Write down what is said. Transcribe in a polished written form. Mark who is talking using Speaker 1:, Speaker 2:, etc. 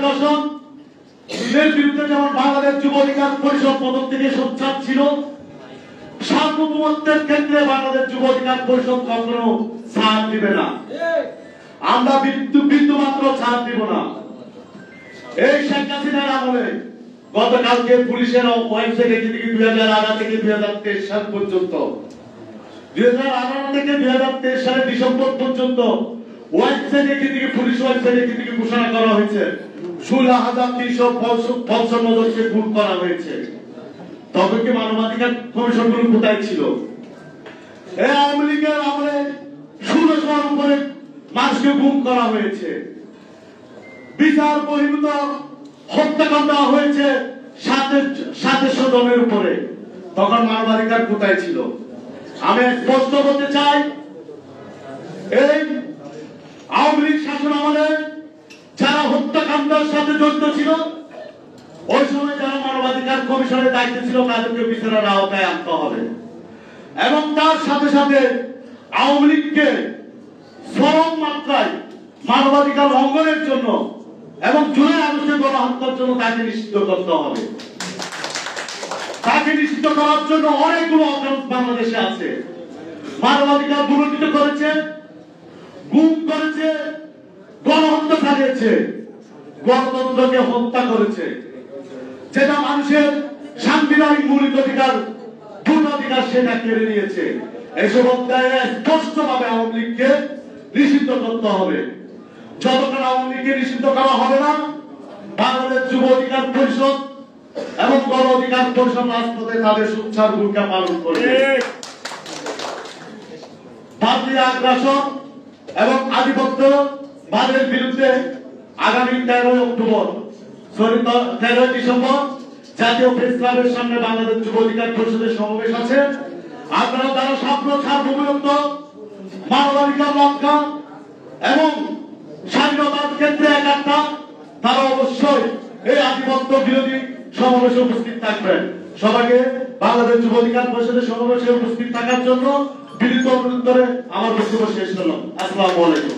Speaker 1: আগ্রাসন এর বিরুদ্ধে যেমন বাংলাদেশ যুব অধিকার পরিষদ পদক থেকে সোচ্চার ছিল, সার্বভৌমত্বের ক্ষেত্রে বাংলাদেশ যুব অধিকার পরিষদ কখনো ছাড় দিবে না। আমরা বিন্দুমাত্র ছাড় দিব না। এই শেখ হাসিনার আমলে গতকালকে পুলিশের ওয়েবসাইটে থেকে 2018 থেকে 2023 সাল পর্যন্ত 2018 থেকে 2023 সালের ডিসেম্বর পর্যন্ত ওয়েবসাইটে থেকে পুলিশ ওয়েবসাইটে থেকে ঘোষণা করা হয়েছে 16,355 জনকে গুম করা হয়েছে। তবে কি মানবাধিকার কমিশনগুলো কোথায় ছিল? এই আওয়ামী লীগের আমলে 1600-এর উপরে মানুষকে গুম করা হয়েছে, বিচার বহির্ভূত হত্যাকাণ্ড হয়েছে 700 জনের উপরে। তখন মানবাধিকার কোথায় ছিল? আমি স্পষ্ট বলতে চাই, এই আওয়ামী লীগ শাসন আমলে যারা হত্যাকাণ্ডের সাথে জড়িত ছিল, ওই সময় যারা মানবাধিকার কমিশনের দায়িত্বে ছিল, তাদেরকে বিচারের আওতায় আনতে হবে। এবং তার সাথে সাথে আওয়ামী লীগকে চরম মাত্রায় মানবাধিকার লঙ্ঘনের জন্য এবং জুলাই আগস্টে গণহত্যার জন্য তাকে নিষিদ্ধ করতে হবে। তাকে নিষিদ্ধ করার জন্য অনেকগুলো অপরাধ বাংলাদেশে আছে। মানবাধিকার ভুলুণ্ঠিত করেছে, গুম করেছে, গণহত্যা চালিয়েছে, গণতন্ত্রকে হত্যা করেছে, যেটা মানুষের সাংবিধানিক মৌলিক অধিকার, ভোটাধিকার, সেটা কেড়ে নিয়েছে। এইসব অধ্যায়ে স্পষ্টভাবে আওয়ামী লীগকে নিষিদ্ধ করতে হবে। যতক্ষণ আওয়ামী লীগকে নিষিদ্ধ করা হবে না, বাংলাদেশ যুব অধিকার পরিষদ এবং গণ অধিকার পরিষদ রাজপথে তাদের সুচ্চার ভূমিকা পালন করবে। বাদী আগ্রাসন এবং আধিপত্যবাদের বিরুদ্ধে আগামী 13 ডিসেম্বর জাতীয় প্রেস ক্লাবের সামনে বাংলাদেশ যুব অধিকার পরিষদের সমাবেশ আছে। আপনারা যারা সার্বভৌমত্ব, মানবাধিকার রক্ষা এবং স্বাধীনতার ক্ষেত্রে একাত্মতা, তারা অবশ্যই এই আধিপত্য বিরোধী সমাবেশে উপস্থিত থাকবেন। সবাইকে বাংলাদেশ যুব অধিকার পরিষদের সমাবেশে উপস্থিত থাকার জন্য বিনীত অনুরোধ করে আমার বক্তব্য শেষ করলাম। আসসালামু আলাইকুম।